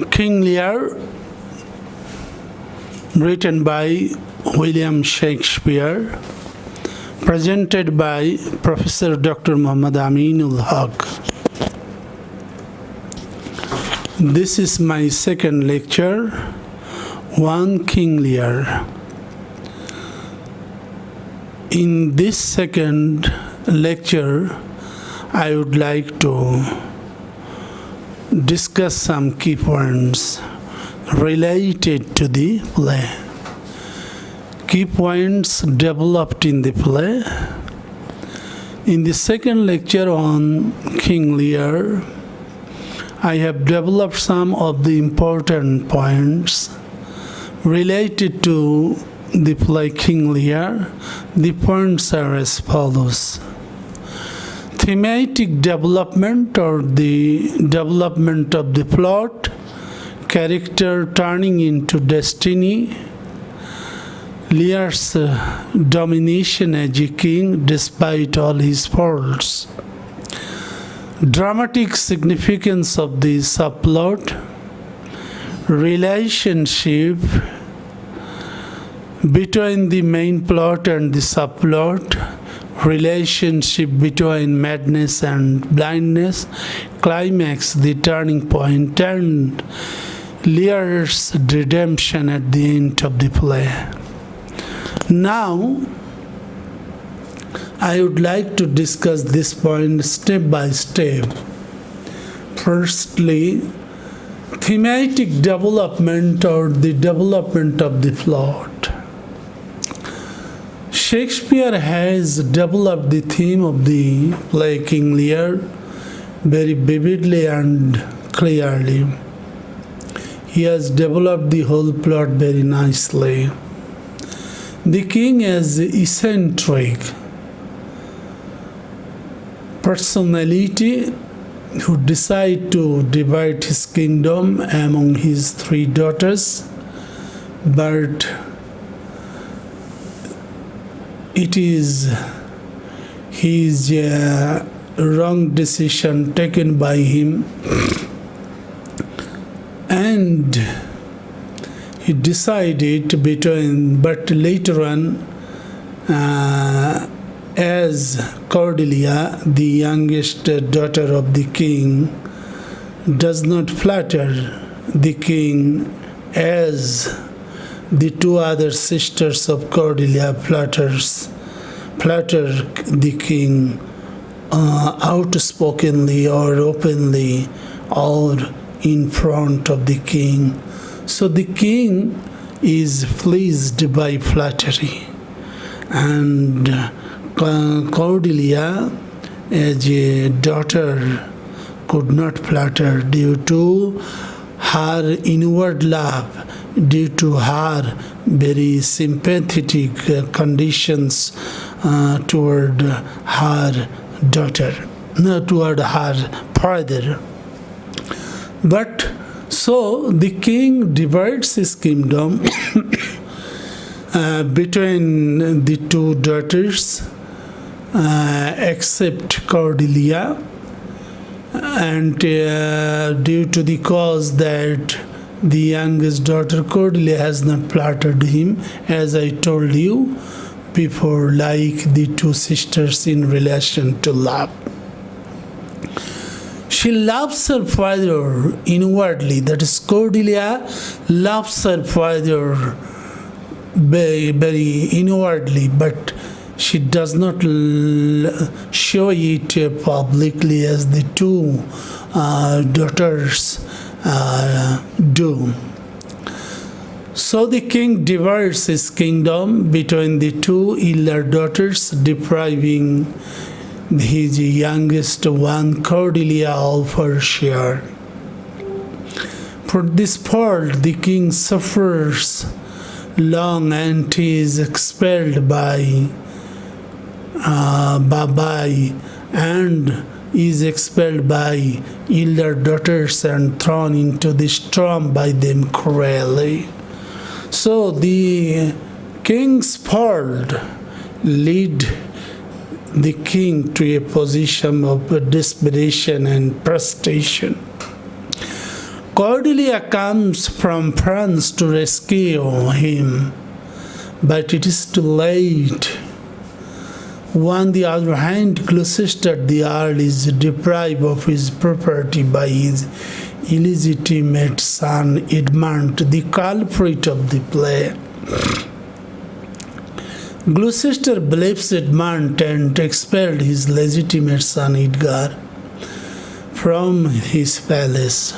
King Lear, written by William Shakespeare, presented by Professor Dr. Muhammad Aminul Haque. This is my second lecture, One King Lear. In this second lecture, I would like to discuss some key points related to the play. Key points developed in the play. In the second lecture on King Lear, I have developed some of the important points related to the play King Lear. The points are as follows. Thematic development, or the development of the plot, character turning into destiny, Lear's domination as a king despite all his faults, dramatic significance of the subplot, relationship between the main plot and the subplot, relationship between madness and blindness, climax, the turning point, and Lear's redemption at the end of the play. Now, I would like to discuss this point step by step. Firstly, thematic development, or the development of the plot. Shakespeare has developed the theme of the play King Lear very vividly and clearly. He has developed the whole plot very nicely. The king is eccentric personality who decide to divide his kingdom among his three daughters, but it is his wrong decision taken by him, and he decided between, but later on, as Cordelia, the youngest daughter of the king, does not flatter the king as the two other sisters of Cordelia flatter the king outspokenly or openly or in front of the king. So the king is pleased by flattery, and Cordelia, as a daughter, could not flatter due to her inward love, due to her very sympathetic conditions toward her daughter, toward her father. But so the king divides his kingdom between the two daughters, except Cordelia, and due to the cause that the youngest daughter Cordelia has not flattered him, as I told you before, like the two sisters in relation to love. She loves her father inwardly, that is, Cordelia loves her father very, very inwardly, but she does not show it publicly as the two daughters do. So the king divides his kingdom between the two elder daughters, depriving his youngest one, Cordelia, of her share. For this fault, the king suffers long, and he is expelled by Babai, and is expelled by elder daughters and thrown into the storm by them cruelly. So the king's fault lead the king to a position of desperation and prostration. Cordelia comes from France to rescue him, but it is too late. On the other hand, Gloucester the Earl is deprived of his property by his illegitimate son Edmund, the culprit of the play. Gloucester believes Edmund and expelled his legitimate son Edgar from his palace.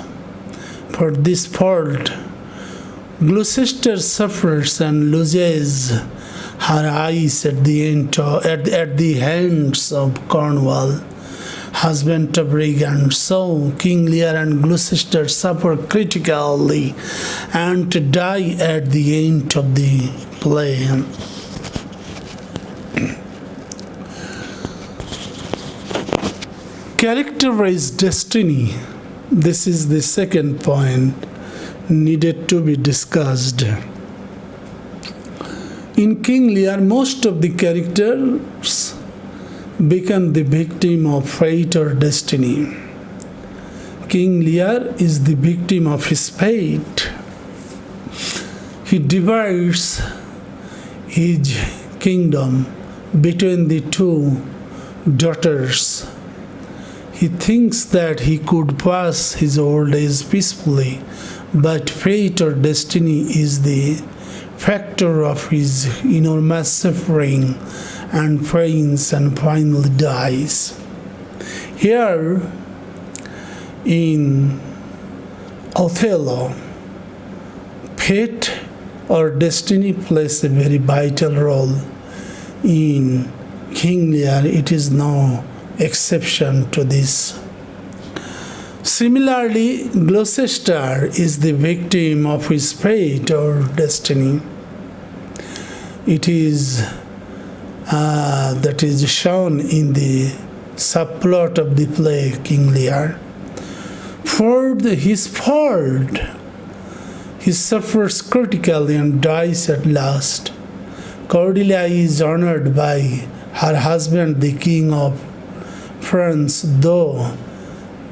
For this fault, Gloucester suffers and loses her eyes at the hands of Cornwall, husband of Regan. So King Lear and Gloucester suffer critically and die at the end of the play. Characterized destiny. This is the second point needed to be discussed. In King Lear, most of the characters become the victim of fate or destiny. King Lear is the victim of his fate. He divides his kingdom between the two daughters. He thinks that he could pass his old age peacefully, but fate or destiny is the factor of his enormous suffering and pains, and finally dies. Here in Othello, fate or destiny plays a very vital role. In King Lear, it is no exception to this. Similarly, Gloucester is the victim of his fate or destiny. It is that is shown in the subplot of the play King Lear. For his fault, he suffers critically and dies at last. Cordelia is honored by her husband, the King of France, though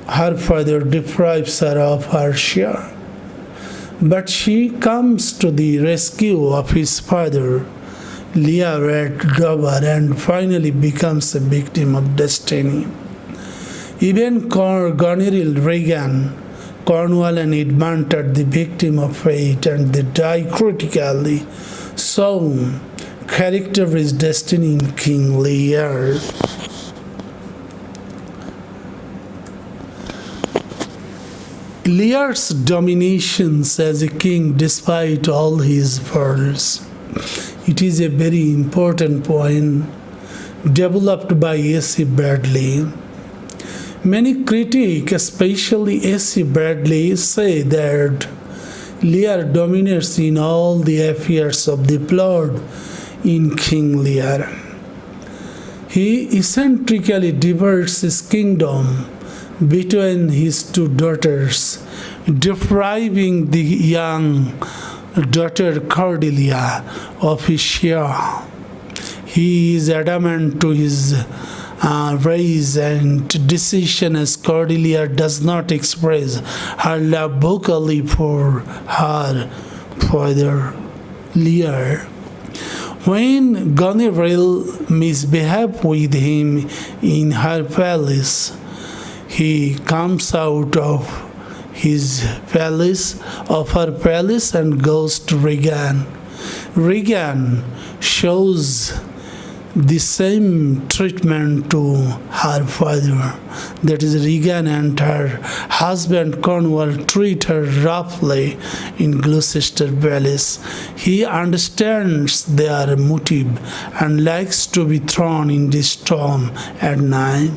her father deprives her of her share. But she comes to the rescue of his father, Lear, at Dover, and finally becomes a victim of destiny. Even Goneril, Regan, Cornwall, and Edmund are the victim of fate, and they die critically. So, character is destiny in King Lear. Lear's dominations as a king despite all his faults. It is a very important point developed by A.C. Bradley. Many critics, especially A.C. Bradley, say that Lear dominates in all the affairs of the plot in King Lear. He eccentrically divides his kingdom between his two daughters, depriving the young daughter Cordelia of his share. He is adamant to his race and decision, as Cordelia does not express her love vocally for her father Lear. When Goneril misbehaves with him in her palace, he comes out of her palace and goes to Regan. Regan shows the same treatment to her father. That is, Regan and her husband Cornwall treat her roughly in Gloucester Palace. He understands their motive and likes to be thrown in the storm at night.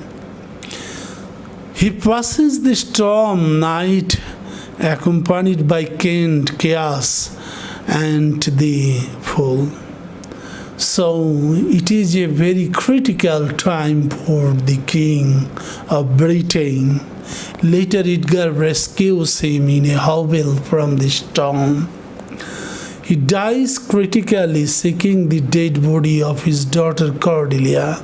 He passes the storm night accompanied by Kent, Chaos, and the Fool. So it is a very critical time for the King of Britain. Later Edgar rescues him in a hovel from the storm. He dies critically, seeking the dead body of his daughter Cordelia.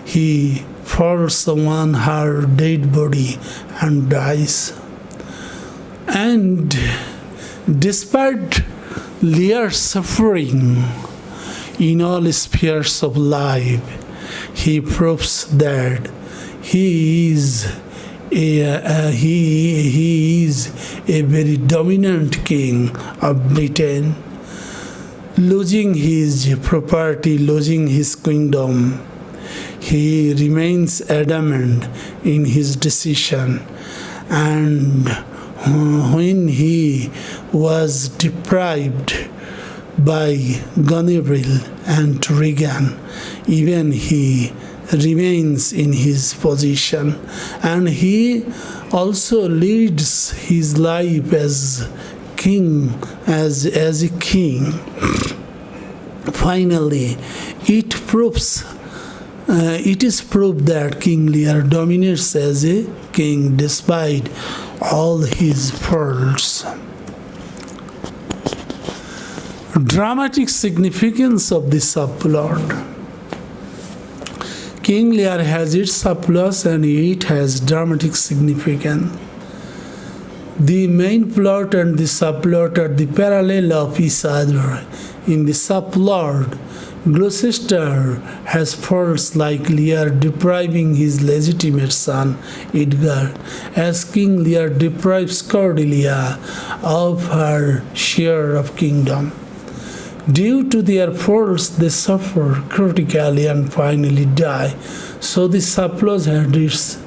He falls on her dead body and dies. And despite Lear's suffering in all spheres of life, he proves that he is a very dominant king of Britain, losing his property, losing his kingdom. He remains adamant in his decision, and when he was deprived by Gonerill and Regan, even he remains in his position, and he also leads his life as king, as a king. Finally, it is proved that King Lear dominates as a king despite all his faults. Dramatic significance of the subplot. King Lear has its subplots and it has dramatic significance. The main plot and the subplot are the parallel of each other. In the subplot, Gloucester has faults like Lear depriving his legitimate son Edgar, as King Lear deprives Cordelia of her share of kingdom. Due to their faults, they suffer critically and finally die. So the subplot had its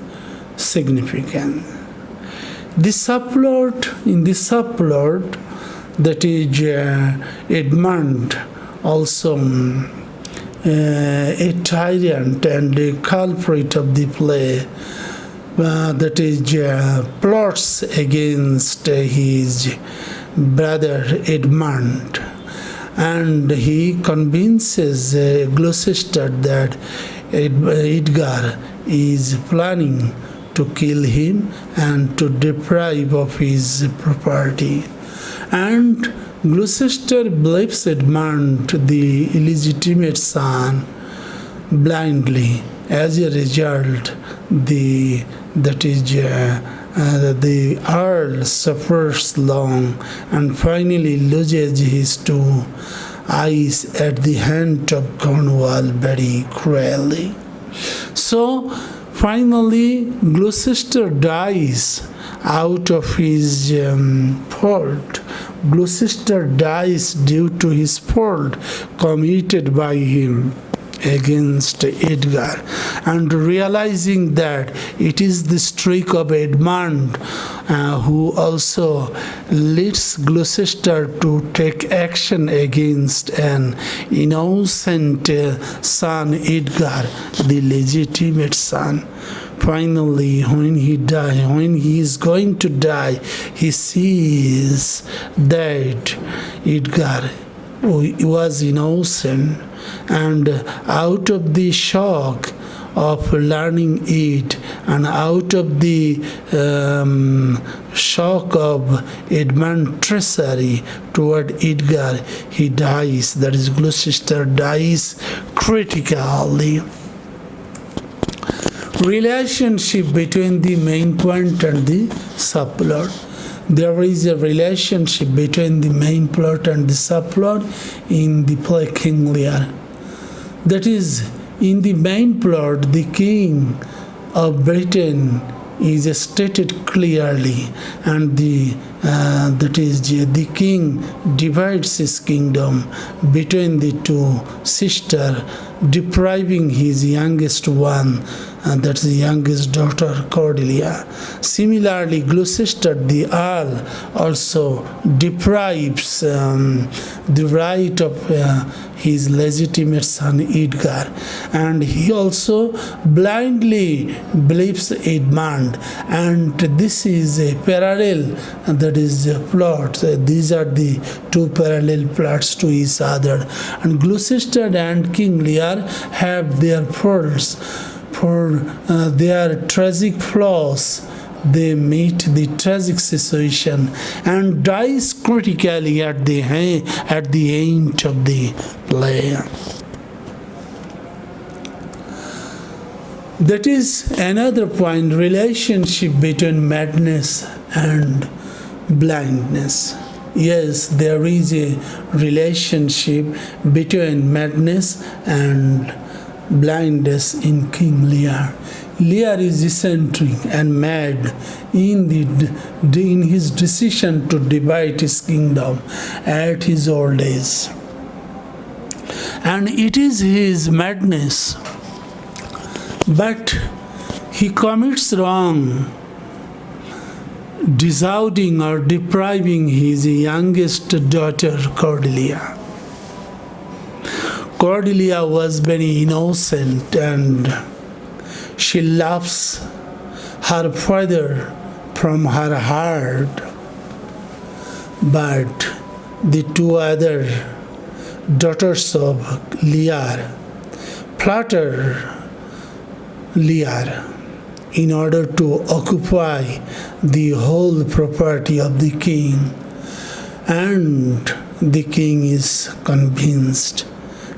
significance. In the subplot, that is Edmund, also a tyrant and a culprit of the play, that is plots against his brother Edmund, and he convinces Gloucester that Edgar is planning to kill him and to deprive of his property. And Gloucester believes Edmund the illegitimate son blindly. As a result, the Earl suffers long and finally loses his two eyes at the hand of Cornwall very cruelly. So finally, Gloucester dies out of his fault. Gloucester dies due to his fault committed by him against Edgar, and realizing that it is the streak of Edmund who also leads Gloucester to take action against an innocent son, Edgar, the legitimate son. Finally, when he is going to die, he sees that Edgar was innocent, and out of the shock of learning it, and out of the shock of Edmund's treachery toward Edgar, he dies. That is, Gloucester dies critically. Relationship between the main point and the subplot. There is a relationship between the main plot and the subplot in the play King Lear. That is, in the main plot, the king of Britain is stated clearly, and the king divides his kingdom between the two sisters, depriving his youngest one, and that's the youngest daughter, Cordelia. Similarly, Gloucester the Earl also deprives the right of his legitimate son Edgar, and he also blindly believes Edmund, and this is a parallel, that is a plot. These are the two parallel plots to each other, and Gloucester and King Lear have their faults. For their tragic flaws, they meet the tragic situation and dies critically at the end of the play. That is another point, relationship between madness and blindness. Yes, there is a relationship between madness and blindness in King Lear. Lear is eccentric and mad in his decision to divide his kingdom at his old age. And it is his madness. But he commits wrong, disowning or depriving his youngest daughter, Cordelia. Cordelia was very innocent and she loves her father from her heart. But the two other daughters of Lear flatter Lear in order to occupy the whole property of the king. And the king is convinced,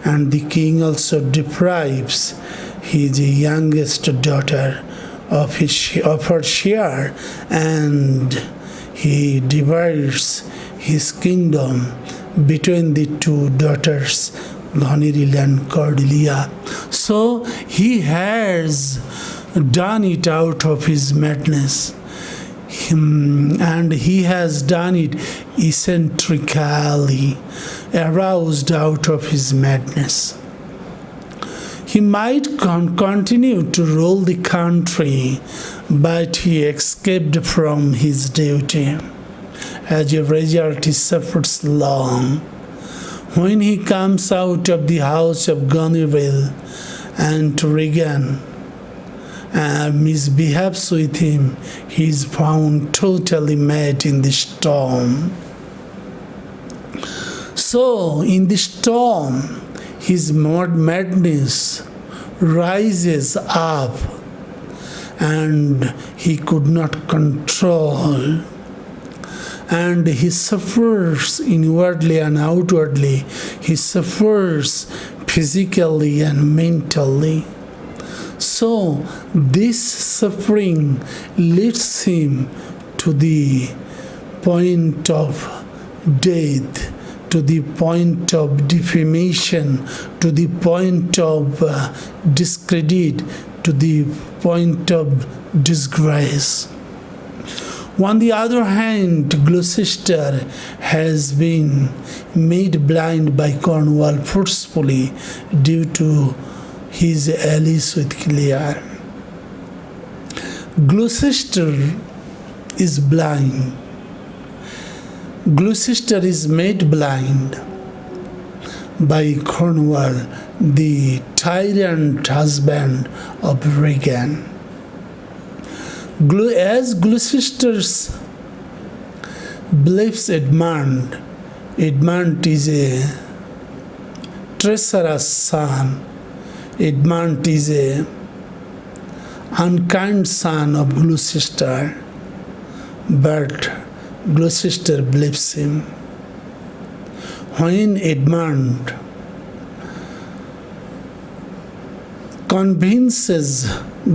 and the king also deprives his youngest daughter of her share, and he divides his kingdom between the two daughters, Goneril and Cordelia. So he has done it out of his madness. And he has done it eccentrically, aroused out of his madness. He might continue to rule the country, but he escaped from his duty. As a result, he suffers long. When he comes out of the house of Goneril and Regan misbehaves with him, he is found totally mad in the storm. So, in the storm, his madness rises up and he could not control. And he suffers inwardly and outwardly. He suffers physically and mentally. So this suffering leads him to the point of death, to the point of defamation, to the point of discredit, to the point of disgrace. On the other hand, Gloucester has been made blind by Cornwall forcefully due to his alliance with Lear. Gloucester is blind. Gloucester is made blind by Cornwall, the tyrant husband of Regan. As Gloucester believes Edmund is a treacherous son. Edmund is a unkind son of Gloucester, but Gloucester believes him. When Edmund convinces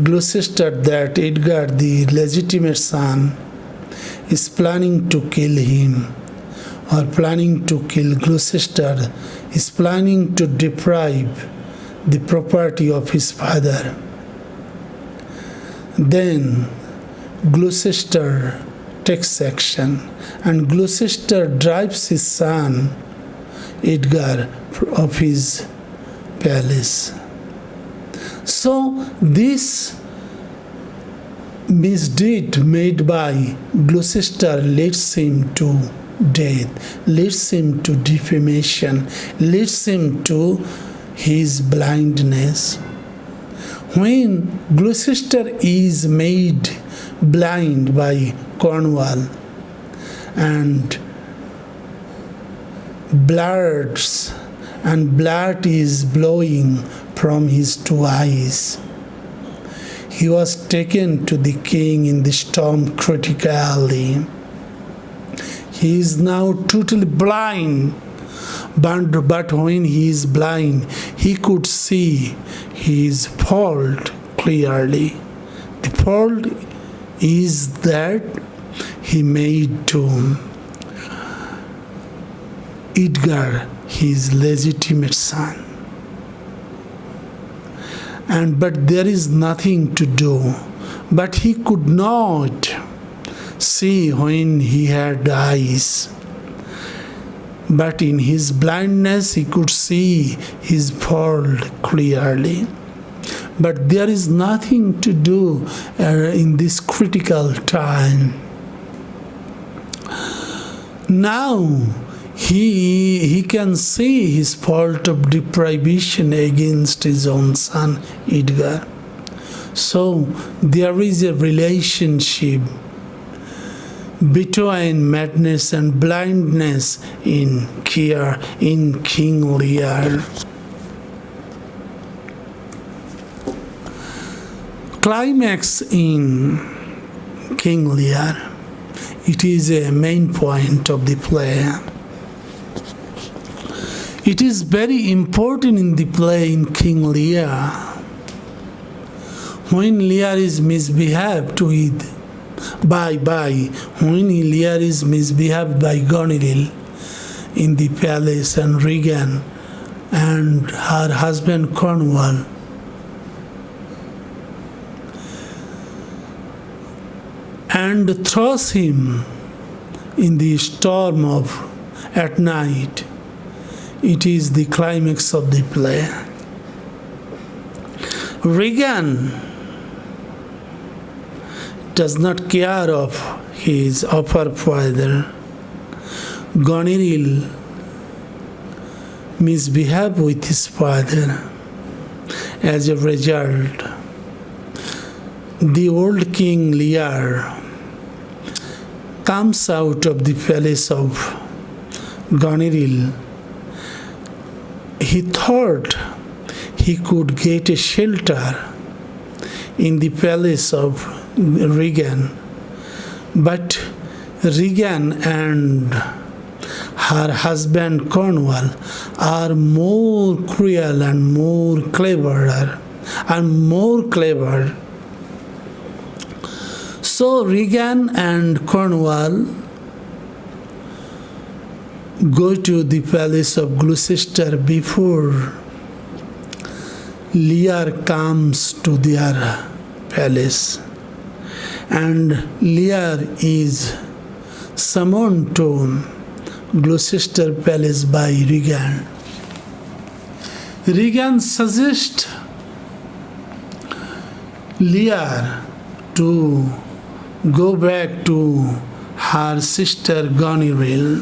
Gloucester that Edgar, the legitimate son, is planning to kill him, or planning to kill Gloucester, is planning to deprive the property of his father, then Gloucester takes action, and Gloucester drives his son Edgar of his palace. So this misdeed made by Gloucester leads him to death, leads him to defamation, leads him to his blindness. When Gloucester is made blind by Cornwall and blood is blowing from his two eyes, he was taken to the king in the storm critically. He is now totally blind. But when he is blind, he could see his fault clearly. The fault is that he made to Edgar his legitimate son. But there is nothing to do. But he could not see when he had eyes. But in his blindness he could see his fault clearly. But there is nothing to do in this critical time. Now he can see his fault of deprivation against his own son Edgar. So there is a relationship between madness and blindness in King Lear. Climax in King Lear. It is a main point of the play. It is very important in the play in King Lear. When Lear is misbehaved by Lear is misbehaved by Goneril in the palace, and Regan and her husband Cornwall, and throws him in the storm at night. It is the climax of the play. Regan does not care of his upper father. Goneril misbehaves with his father. As a result, the old King Lear comes out of the palace of Goneril. He thought he could get a shelter in the palace of Regan, but Regan and her husband Cornwall are more cruel and more clever. So Regan and Cornwall go to the palace of Gloucester before Lear comes to their palace, and Lear is summoned to Gloucester Palace by Regan. Regan suggests Lear to go back to her sister Goneril,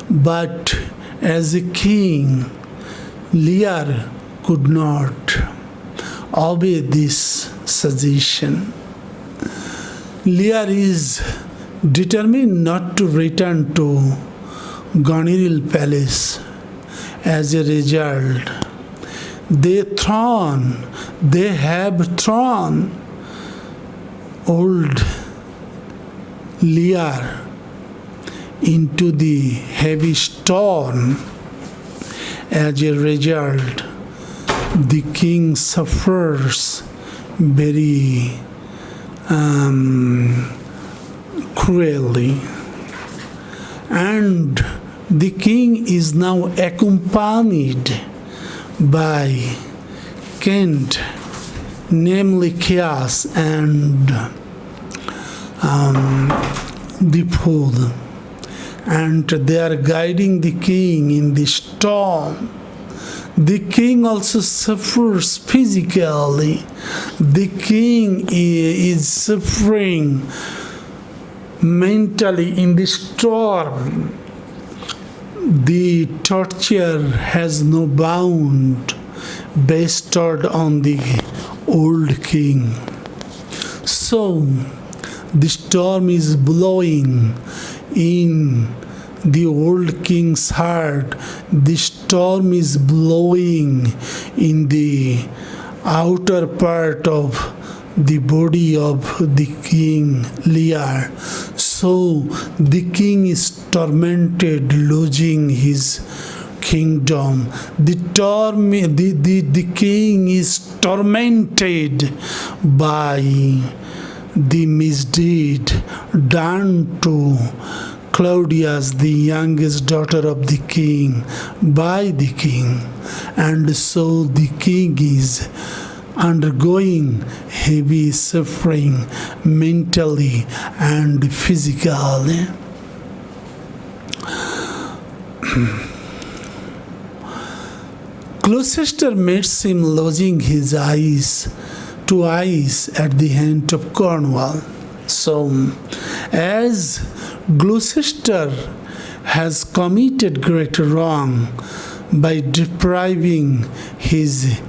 but as a king, Lear could not obey this suggestion. Lear is determined not to return to Goneril Palace. As a result, they have thrown old Lear into the heavy storm. As a result, the king suffers very cruelly, and the king is now accompanied by Kent, namely Chaos and the Fool, and they are guiding the king in the storm. The king also suffers physically. The king is suffering mentally in the storm. The torture has no bound bestowed on the old king. So the storm is blowing in the old king's heart. The storm is blowing in the outer part of the body of the king Lear. So the king is tormented, losing his kingdom. The king is tormented by the misdeed done to Claudius, the youngest daughter of the king, by the king, and so the king is undergoing heavy suffering mentally and physically. Gloucester meets him losing his two eyes at the hand of Cornwall. So, as Gloucester has committed great wrong by depriving his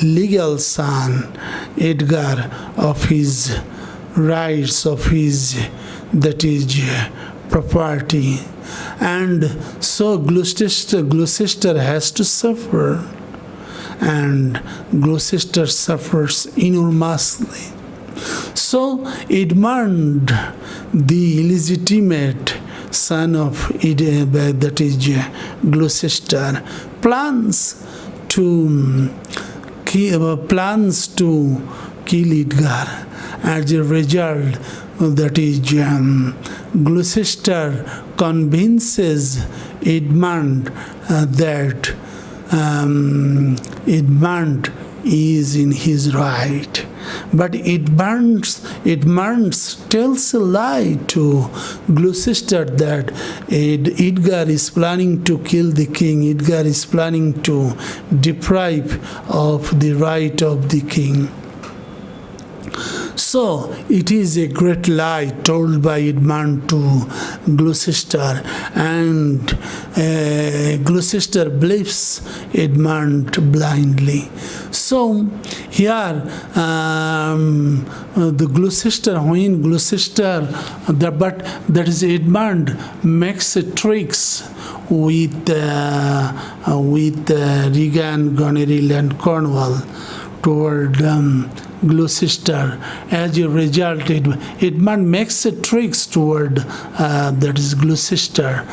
legal son Edgar of his rights, of his, that is, property, and so Gloucester has to suffer, and Gloucester suffers enormously. So Edmund, the illegitimate son of that is Gloucester, plans to kill Edgar. As a result, that is Gloucester convinces Edmund that Edmund is in his right. But Edmund tells a lie to Gloucester that Edgar is planning to kill the king. Edgar is planning to deprive of the right of the king. So it is a great lie told by Edmund to Gloucester, and Gloucester believes Edmund blindly. So here, the Gloucester, when Gloucester, but that is Edmund makes a tricks with Regan, Goneril, and Cornwall toward Gloucester. As a result, Edmund makes a tricks toward that is Gloucester.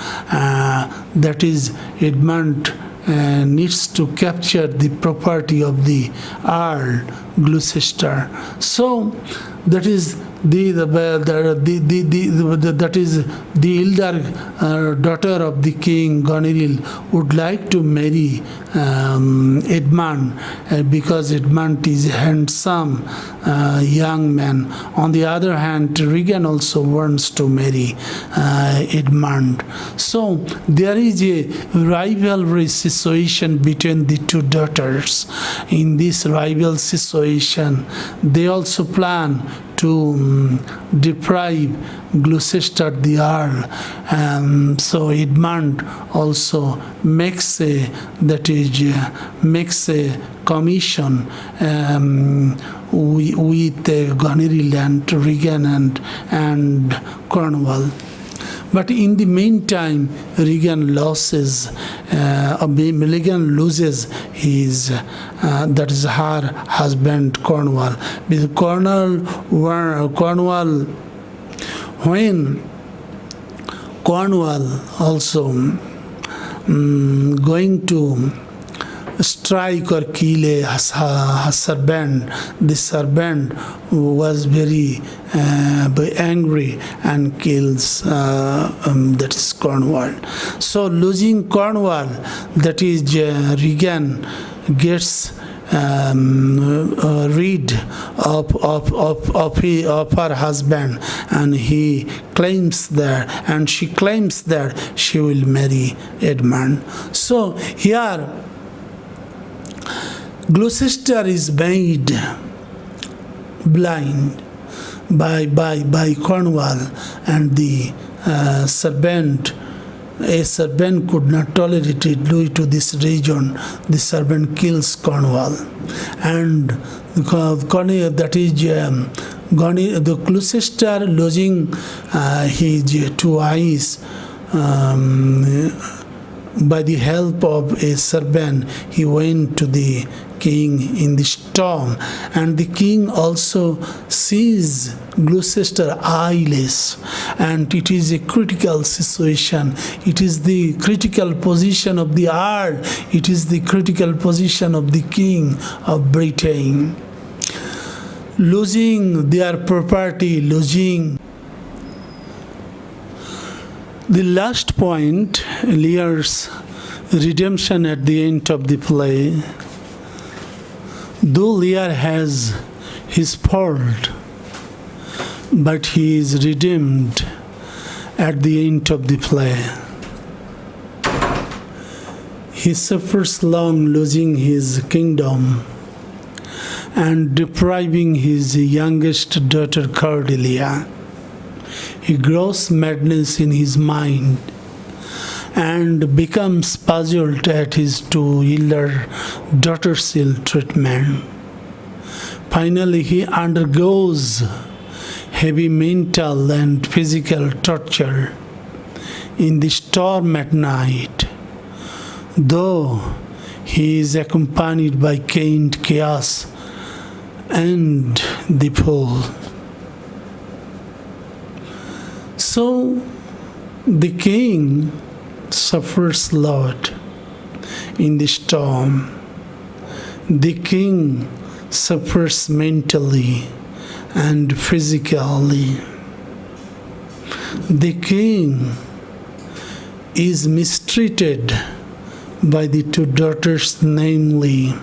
That is Edmund needs to capture the property of the Earl Gloucester. So that is that is the elder daughter of the king, Goneril, would like to marry Edmund because Edmund is a handsome young man. On the other hand, Regan also wants to marry Edmund. So there is a rivalry situation between the two daughters. In this rival situation, they also plan to deprive Gloucester the Earl. So Edmund also makes a commission with Goneril and Regan and Cornwall. But in the meantime, Regan loses his, that is her husband Cornwall. Because when Cornwall also going to strike or kill a servant, the servant was very angry and kills that is Cornwall. So losing Cornwall, that is Regan gets rid of her husband, and he claims that, and she claims that she will marry Edmund. So here Gloucester is made blind by Cornwall, and the servant. A servant could not tolerate it due to this region. The servant kills Cornwall, and the Gloucester losing his two eyes. By the help of a servant, he went to the king in the storm, and the king also sees Gloucester eyeless, and it is a critical situation. It is the critical position of the Earl. It is the critical position of the king of Britain. losing their property, losing. The last point, Lear's redemption at the end of the play. Though Lear has his fault, but he is redeemed at the end of the play. He suffers long, losing his kingdom and depriving his youngest daughter Cordelia. He grows madness in his mind and becomes puzzled at his two elder daughters' ill treatment. Finally, he undergoes heavy mental and physical torture in the storm at night, though he is accompanied by chaos and the fool. So the king suffers a lot in the storm. The king suffers mentally and physically. The king is mistreated by the two daughters, namely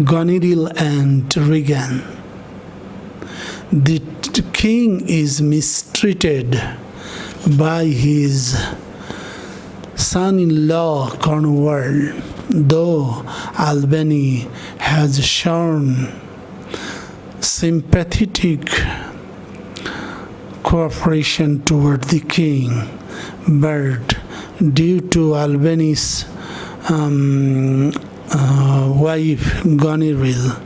Goneril and Regan. The king is mistreated by his son-in-law Cornwall, though Albany has shown sympathetic cooperation toward the king, but due to Albany's wife Goneril,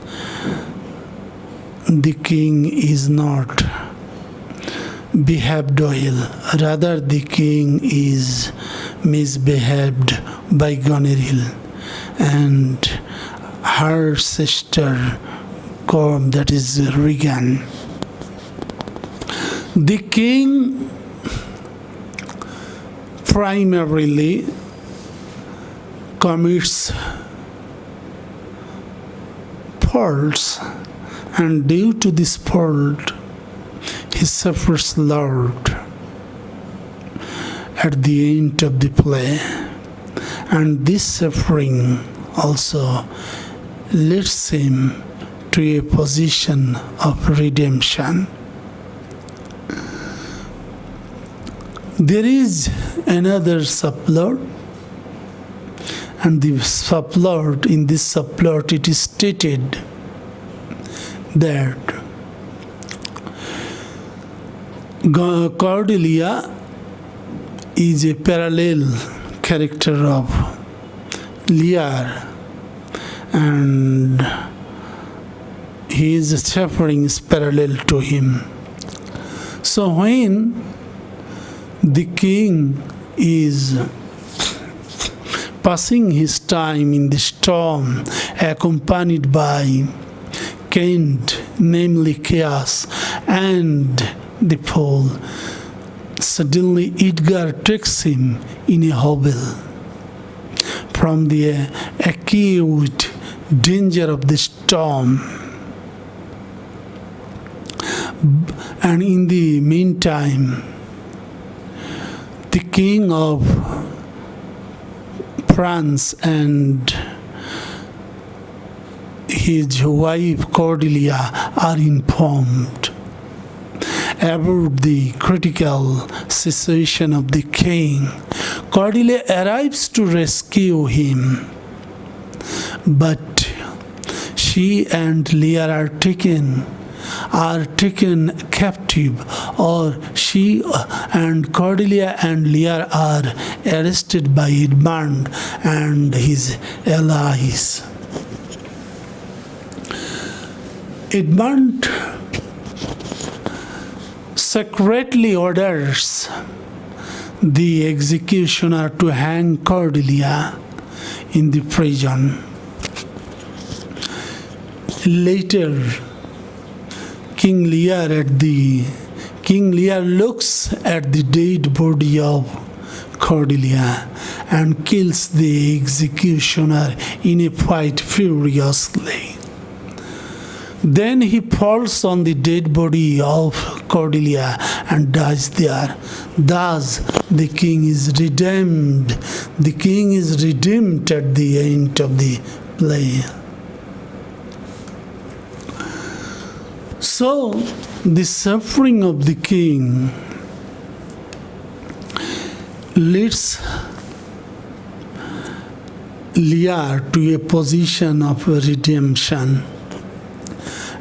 the king is not behaved well. Rather, the king is misbehaved by Goneril and her sister, that is Regan. The king primarily commits faults, and due to this fault, he suffers a lot at the end of the play. And this suffering also leads him to a position of redemption. There is another subplot, and in this subplot it is stated that Cordelia is a parallel character of Lear, and his suffering is parallel to him. So when the king is passing his time in the storm, accompanied by Kent, namely chaos, and the fool, suddenly Edgar takes him in a hovel from the acute danger of the storm. And in the meantime, the king of France and his wife Cordelia are informed about the critical situation of the king. Cordelia arrives to rescue him, but she and Lear are taken captive, or she and Cordelia and Lear are arrested by Edmund and his allies. Edmund secretly orders the executioner to hang Cordelia in the prison. Later, King Lear looks at the dead body of Cordelia and kills the executioner in a fight furiously. Then he falls on the dead body of Cordelia and dies there. Thus, the king is redeemed. The king is redeemed at the end of the play. So, the suffering of the king leads Lear to a position of redemption,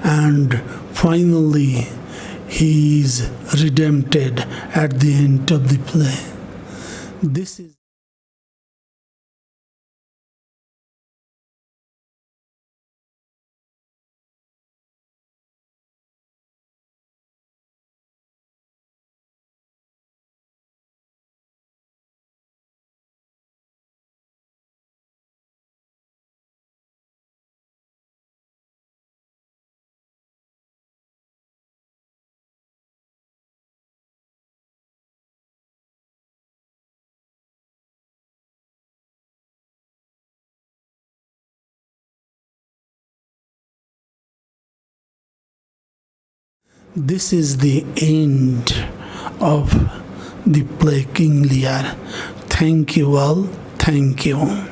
and finally he is redeemed at the end of the play. This is the end of the play King Lear. Thank you all. Thank you.